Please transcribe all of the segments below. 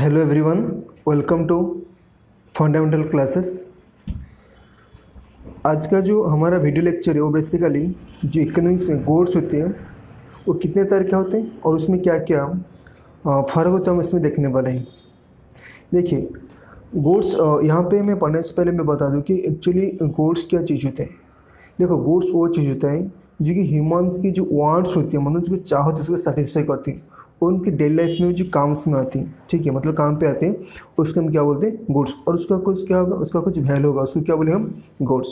Hello everyone, welcome to fundamental classes. आज का जो हमारा वीडियो लेक्चर है वो बेसिकली जो इकोनॉमिक्स में गोड्स होते हैं वो कितने तरह के होते हैं और उसमें क्या क्या फ़र्क होता है हम इसमें देखने वाले हैं। देखिए गोड्स, यहाँ पे मैं पढ़ने से पहले मैं बता दूं कि एक्चुअली गोड्स क्या चीज़ होते हैं। देखो गोड्स वो चीज़ होता है जो कि ह्यूमन्स की जो वांट्स होती है, मतलब जो चाह होती है उसको सेटिस्फाई करती है और उनकी डेली लाइफ में जो काम्स में आती हैं, ठीक है, मतलब काम पे आते हैं, उसको हम क्या बोलते हैं गुड्स। और उसका कुछ क्या होगा, उसका कुछ वैल्यू होगा, उसको क्या बोलेंगे हम गुड्स।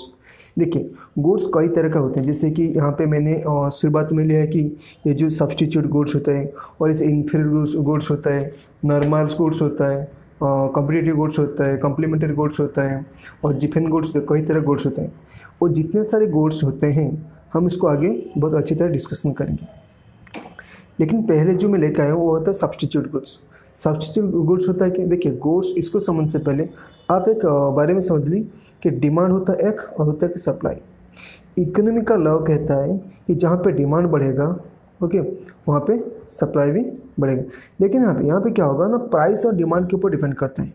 देखिए गुड्स कई तरह का होते हैं, जैसे कि यहाँ पे मैंने शुरुआत में लिया है कि ये जो सब्सटीट्यूट गुड्स होता है और इसे इन्फीरियर गुड्स होता है, नॉर्मल गुड्स होता है, कॉम्पिटिटिव गुड्स होता है, कॉम्प्लीमेंट्री गुड्स होता है और डिफेंस गुड्स, कई तरह गुड्स होते हैं। और जितने सारे गुड्स होते हैं हम इसको आगे बहुत अच्छी तरह डिस्कशन करेंगे। लेकिन पहले जो मैं लेकर आया हूँ वो होता है सब्सटीट्यूट गुड्स। सब्सटीट्यूट गुड्स होता है कि देखिए गुड्स, इसको समझने से पहले आप एक बारे में समझ ली कि डिमांड होता है एक और होता है कि सप्लाई। इकोनॉमी का लॉ कहता है कि जहाँ पे डिमांड बढ़ेगा, ओके, वहाँ पे सप्लाई भी बढ़ेगा। लेकिन यहाँ पे क्या होगा ना, प्राइस और डिमांड के ऊपर डिपेंड करता है।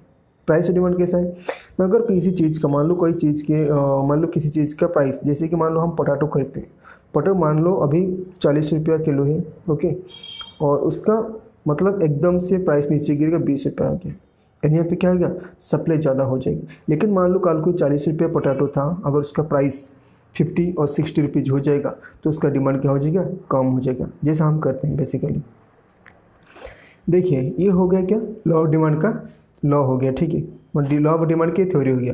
प्राइस और डिमांड कैसा है, तो अगर किसी चीज़ का मान लो, कोई चीज़ के मान लो किसी चीज़ का प्राइस, जैसे कि मान लो हम पोटैटो खरीदते हैं, पोटैटो मान लो अभी 40 रुपया किलो है, ओके, और उसका मतलब एकदम से प्राइस नीचे गिरेगा, 20 रुपया हो गया, यानी यहाँ पे क्या हो गया, सप्लाई ज़्यादा हो जाएगी। लेकिन मान लो कल को 40 रुपया पोटैटो था, अगर उसका प्राइस 50 और 60 रुपीज़ हो जाएगा तो उसका डिमांड क्या हो जाएगा, कम हो जाएगा, जैसा हम करते हैं बेसिकली। देखिए ये हो गया क्या, लॉ ऑफ डिमांड का लॉ हो गया, ठीक है, लॉ ऑफ डिमांड की थ्योरी हो गया।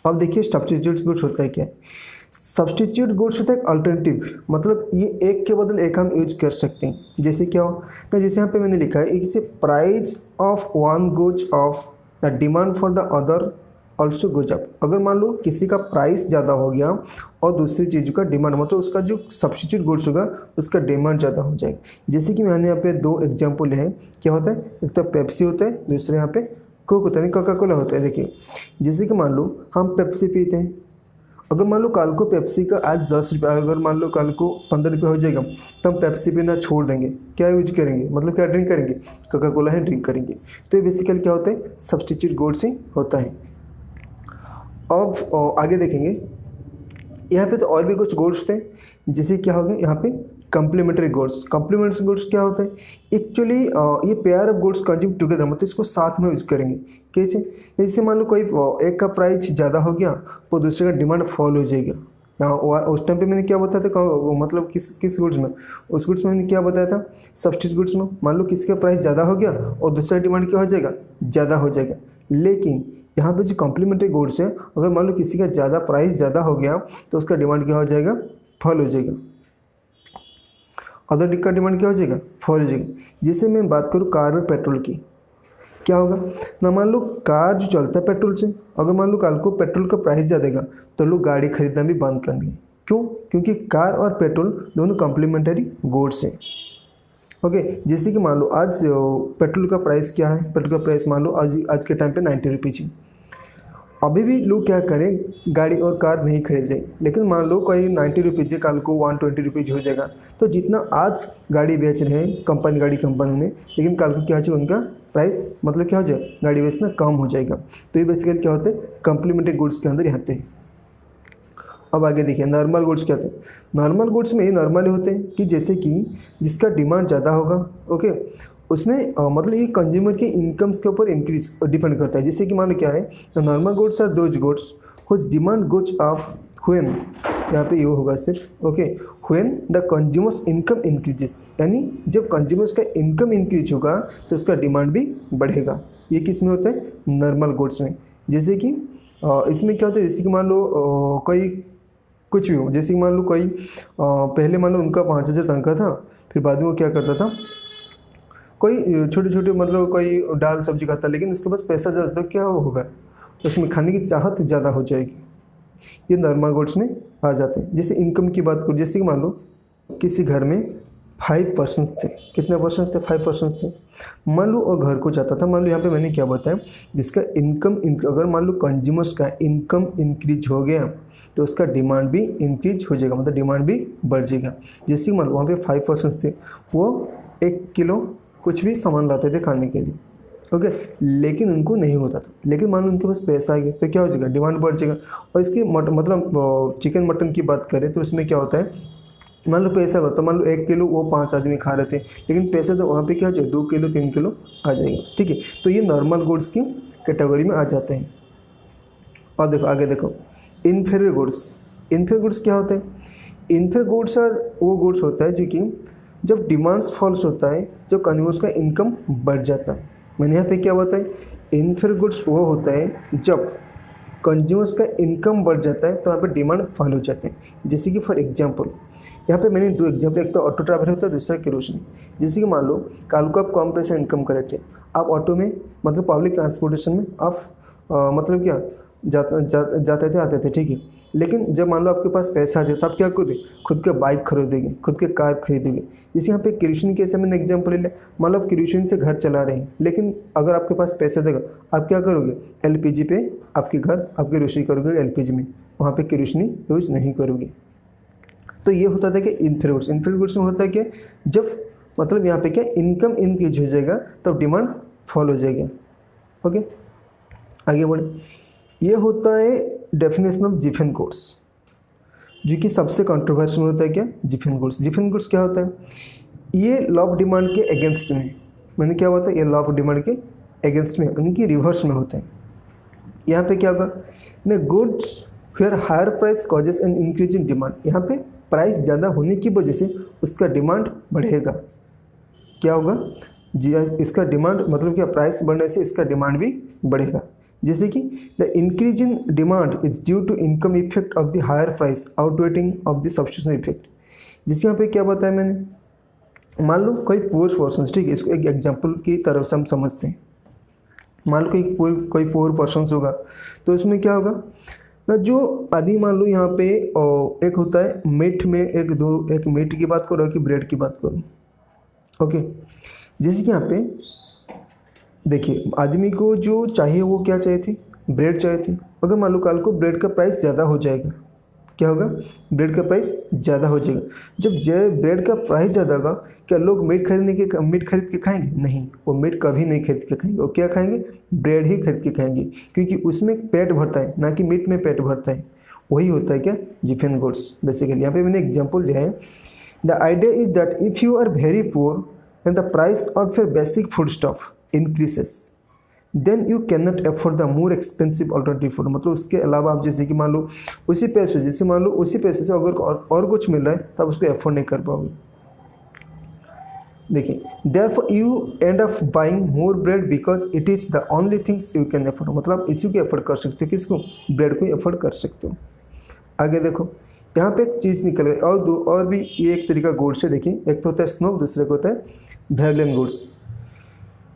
अब देखिए सब्स्टिट्यूट गुड्स होता है क्या। सब्स्टिट्यूट गुड्स होता है एक अल्टरनेटिव, मतलब ये एक के बदले एक हम यूज कर सकते हैं। जैसे क्या हो, तो जैसे यहाँ पे मैंने लिखा है, इसे price of one goods of the demand for the other also goes up. अगर मान लो किसी का प्राइस ज़्यादा हो गया और दूसरी चीज़ का डिमांड, मतलब उसका जो सब्स्टिट्यूट गुड्स होगा उसका डिमांड ज़्यादा हो जाएगा। जैसे कि मैंने यहाँ पे दो एग्जाम्पल है, क्या होता है, एक तो पेप्सी होता है, दूसरे यहाँ पे कोक होता है, कोका कोला होता है। देखिए जैसे कि मान लो हम पेप्सी पीते हैं, अगर मान लो कल को पेप्सी का आज 10 रुपये, अगर मान लो कल को 15 रुपये हो जाएगा तो हम पेप्सी पीना छोड़ देंगे, क्या यूज करेंगे, मतलब क्या ड्रिंक करेंगे, कोका कोला है ड्रिंक करेंगे। तो ये बेसिकली क्या होता है, सब्स्टिट्यूट गुड्स ही होता है। अब आगे देखेंगे, यहाँ पे तो और भी कुछ गुड्स थे, जैसे क्या हो गया यहाँ पे कम्प्लीमेंट्री गुड्स। कम्प्लीमेंट्री गुड्स क्या होता है, एक्चुअली ये pair of goods consume together, मतलब इसको साथ में यूज करेंगे। कैसे, जैसे मान लो कोई एक का प्राइस ज़्यादा हो गया तो दूसरे का डिमांड फॉल हो जाएगा। उस टाइम पे मैंने क्या बताया था, मतलब किस गुड्स में, उस गुड्स में मैंने क्या बताया था, सब्स्टिट्यूट गुड्स में। मान लो किसी का प्राइस ज़्यादा हो गया और दूसरा डिमांड क्या हो जाएगा, ज़्यादा हो जाएगा। लेकिन यहाँ पे जो कॉम्प्लीमेंट्री गुड्स है, अगर मान लो किसी का प्राइस ज़्यादा हो गया तो उसका डिमांड क्या हो जाएगा, फॉल हो जाएगा। अदर का डिमांड क्या हो जाएगा, फॉल हो जाएगा। जैसे मैं बात करूँ कार और पेट्रोल की, क्या होगा ना, मान लो कार जो चलता है पेट्रोल से, अगर मान लो कल को पेट्रोल का प्राइस ज़्यादा देगा तो लोग गाड़ी खरीदना भी बंद कर देंगे। क्यों, क्योंकि कार और पेट्रोल दोनों कॉम्प्लीमेंट्री गुड्स हैं। ओके, जैसे कि मान लो आज पेट्रोल का प्राइस क्या है, पेट्रोल का प्राइस मान लो आज के टाइम पे 90 रुपीज़ है। अभी भी लोग क्या करें, गाड़ी और कार नहीं खरीद रहे, लेकिन मान लो कोई 90 रुपीज़ है, कल को 120 रुपीज़ हो जाएगा, तो जितना आज गाड़ी बेच रहे हैं कंपनी ने, लेकिन कल को क्या हो जाएगा, उनका प्राइस मतलब क्या हो जाएगा, गाड़ी बेचना कम हो जाएगा। तो ये बेसिकली क्या होता है, कम्प्लीमेंट्री गुड्स के अंदर ही आते हैं। अब आगे देखिए नॉर्मल गुड्स क्या होते हैं। नॉर्मल गुड्स में ये नॉर्मली होते हैं कि जैसे कि जिसका डिमांड ज़्यादा होगा, ओके, उसमें मतलब ये कंज्यूमर के इनकम्स के ऊपर इंक्रीज डिपेंड करता है। जैसे कि मान लो क्या है, the normal goods are those goods whose demand goods of when, यहाँ पे ये होगा सिर्फ, okay, when the consumers income increases, यानी जब कंज्यूमर्स का इनकम इंक्रीज होगा तो उसका डिमांड भी बढ़ेगा। ये किस में होता है, नॉर्मल गुड्स में। जैसे कि इसमें क्या होता है, जैसे कि मान लो कोई कुछ भी हो, जैसे कि मान लो कोई पहले मान लो उनका 5,000 तनख्वाह था, फिर बाद में वो क्या करता था, कोई छोटे छोटे मतलब कोई दाल सब्जी खाता, लेकिन उसके पास पैसा ज़्यादा, तो क्या होगा, उसमें खाने की चाहत ज़्यादा हो जाएगी। ये नॉर्मल गुड्स में आ जाते हैं। जैसे इनकम की बात करूँ, जैसे कि मान लो किसी घर में 5% थे, कितने परसेंट थे, 5% थे। मान लो और घर को जाता था, मान लो यहाँ पे मैंने क्या बताया, जिसका इनकम अगर मान लो कंज्यूमर्स का इनकम इंक्रीज हो गया तो उसका डिमांड भी इंक्रीज हो जाएगा, मतलब डिमांड भी बढ़ जाएगा। जैसे मान लो वहाँ पे 5% थे, वो 1 किलो कुछ भी सामान लाते थे खाने के लिए, ओके, लेकिन उनको नहीं होता था। लेकिन मान लो उनके पास पैसा आ गया तो क्या हो जाएगा, डिमांड बढ़ जाएगा। और इसकी मतलब चिकन मटन की बात करें तो इसमें क्या होता है, मान लो पैसा होगा तो मान लो 1 किलो वो 5 आदमी खा रहे थे, लेकिन पैसे तो वहाँ पे क्या हो जाएगा, 2 किलो 3 किलो आ जाएगा। ठीक है, तो ये नॉर्मल गुड्स की कैटेगरी में आ जाते हैं। और देखो आगे देखो, इन्फीरियर गुड्स। इन्फीरियर गुड्स क्या होते हैं, इन्फीरियर गुड्स और वो गुड्स होता है जो कि जब डिमांड्स फॉल्स होता है, जो कंज्यूमर्स का इनकम बढ़ जाता है। मैंने यहाँ पे क्या होता है, इन्फीरियर गुड्स वो होता है जब कंज्यूमर्स का इनकम बढ़ जाता है तो यहाँ पे डिमांड फॉल हो जाते हैं। जैसे कि फॉर एग्जांपल यहाँ पे मैंने 2 एग्जांपल, एक तो ऑटो ट्रैवल होता है, दूसरा केरोसिन। जैसे कि मान लो कल को आप कम पैसा इनकम करे थे, आप ऑटो में मतलब पब्लिक ट्रांसपोर्टेशन में आप मतलब क्या जाते थे आते थे, ठीक है। लेकिन जब मान लो आपके पास पैसा आ जाए तो आप क्या करोगे, खुद का बाइक खरीदोगे, खुद के कार खरीदोगे। जैसे यहाँ पे केरोसिन के ऐसे मैंने एग्जांपल ले लिया, मान लो आप केरोसिन से घर चला रहे हैं, लेकिन अगर आपके पास पैसा देगा आप क्या करोगे, एलपीजी पे आपके घर आपकी रोशनी करोगे एलपीजी में, वहाँ पे केरोसिन यूज नहीं करोगे। तो ये होता था कि इन्फीरियर गुड्स। इन्फीरियर गुड्स में होता है कि जब मतलब यहाँ पे क्या इनकम इंक्रीज हो जाएगा तब डिमांड फॉल हो जाएगा। ओके, आगे बढ़े। ये होता है डेफिनेशन ऑफ जिफिन गुड्स, जो कि सबसे कंट्रोवर्शियल होता है क्या, जिफिन गुड्स। जिफिन गुड्स क्या होता है, ये लॉ ऑफ डिमांड के अगेंस्ट में, मैंने क्या होता है, ये लॉ ऑफ डिमांड के अगेंस्ट में, उनकी रिवर्स में होता है। यहाँ पे क्या होगा, न goods where higher price causes an increase in demand. यहाँ पे प्राइस ज़्यादा होने की वजह से उसका डिमांड बढ़ेगा। क्या होगा जी, इसका डिमांड मतलब क्या, प्राइस बढ़ने से इसका डिमांड भी बढ़ेगा। जैसे कि the increase in demand is due to income effect of the higher price outweighing of the substitution effect. जिससे यहाँ पे क्या बताया मैंने, मान लो कोई पुअर पर्सन, ठीक है, इसको एक एग्जांपल की तरफ से हम समझते हैं। मान लो कोई पुअर पर्सन होगा तो इसमें क्या होगा ना, जो आदि मान लो यहाँ पे एक होता है मीट में, एक मीट की बात करो कि ब्रेड की बात करो। ओके, जैसे कि यहाँ पे देखिए आदमी को जो चाहिए वो क्या चाहिए थी, ब्रेड चाहिए थी। अगर मान लो कल को ब्रेड का प्राइस ज़्यादा हो जाएगा, क्या होगा, ब्रेड का प्राइस ज़्यादा हो जाएगा। जब ब्रेड का प्राइस ज़्यादा होगा, क्या लोग मीट खरीद के खाएंगे, नहीं, वो मीट कभी नहीं खरीद के खाएंगे, वो क्या खाएंगे, ब्रेड ही खरीद के खाएंगे, क्योंकि उसमें पेट भरता है, ना कि मीट में पेट भरता है। वही होता है क्या, जिफिन गुड्स बेसिकली। यहाँ पे मैंने एग्जाम्पल दिया है, the idea is that if you are very poor and the price of your basic food stuff increases then you cannot afford the more expensive alternative food। मतलब उसके अलावा आप जैसे कि मान लो उसी पैसे से अगर और कुछ मिल रहा है तब उसको एफोर्ड नहीं कर पाओगे। देखिए, therefore you end up buying more bread because it is the only things you can afford। मतलब इसी को एफोर्ड कर सकते हो, किसको, ब्रेड को एफोर्ड कर सकते हो। आगे देखो, यहाँ पे एक चीज़ निकल गई, और भी ये एक तरीका गुड्स है। देखिए, एक तो होता है स्नोब, दूसरे को होता है वेवलेन गुड्स।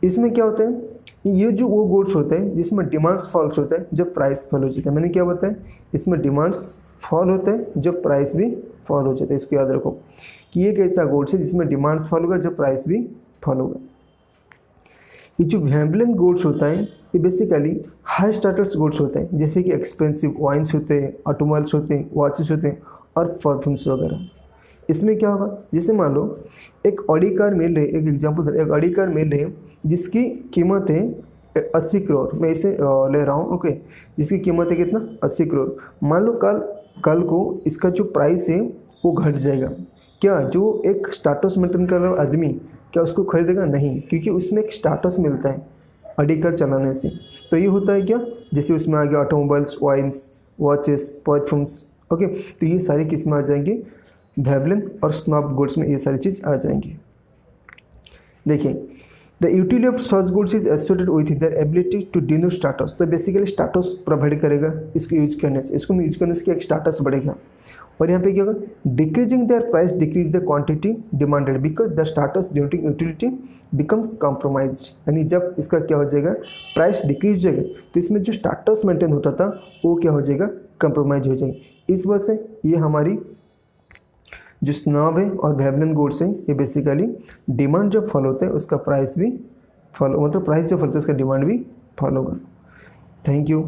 इसमें क्या होता है, ये जो वो गुड्स होते हैं जिसमें डिमांड्स फॉल्स होता है जब प्राइस फॉल हो जाता है। मैंने क्या बताया, इसमें डिमांड्स फॉल होता है जब प्राइस भी फॉल हो जाता है। इसको याद रखो कि ये एक ऐसा गुड्स है जिसमें डिमांड्स फॉल होगा जब प्राइस भी फॉल होगा। ये जो वेवलेन गुड्स होता है ये बेसिकली हाई स्टेटस गुड्स होते हैं, जैसे कि एक्सपेंसिव वाइन्स होते हैं, ऑटोमोबाइल्स होते हैं, वॉचेस होते हैं और परफ्यूम्स वगैरह। इसमें क्या होगा, जैसे मान लो एक ऑडी कार मिल रही है, एक एग्जांपल, एक ऑडी कार मिल रही है जिसकी कीमत है 80 करोड़, मैं इसे ले रहा हूँ। ओके, जिसकी कीमत है कितना, 80 करोड़। मान लो कल को इसका जो प्राइस है वो घट जाएगा, क्या जो एक स्टेटस मेंटेन कर रहा आदमी क्या उसको खरीदेगा, नहीं, क्योंकि उसमें एक स्टेटस मिलता है ऑडी कार चलाने से। तो ये होता है क्या, जैसे उसमें आ गया automobiles, wines, watches, perfumes. Okay, तो ये सारी किस्में आ जाएंगी वेवलेन और स्नॉब गुड्स में, ये सारी चीज़ आ जाएंगी। देखिए, the utility of such goods is associated with their ability to denote status. तो बेसिकली स्टेटस प्रोवाइड करेगा इसको यूज करने से, इसको यूज करने से एक स्टेटस बढ़ेगा। और यहाँ पे क्या होगा, decreasing there price decrease the quantity demanded because the status denoting utility becomes compromised. यानी जब इसका क्या हो जाएगा, प्राइस डिक्रीज हो जाएगा तो इसमें जो स्टेटस मेंटेन होता था वो क्या हो जाएगा, कंप्रोमाइज हो जाएगा। इस वजह से ये हमारी जो स्नॉब है और वेवलेन गुड्स है ये बेसिकली डिमांड जब फॉल होता है उसका प्राइस भी फॉलो, मतलब प्राइस जब फॉल होता है उसका डिमांड भी फॉलो होगा। Thank you.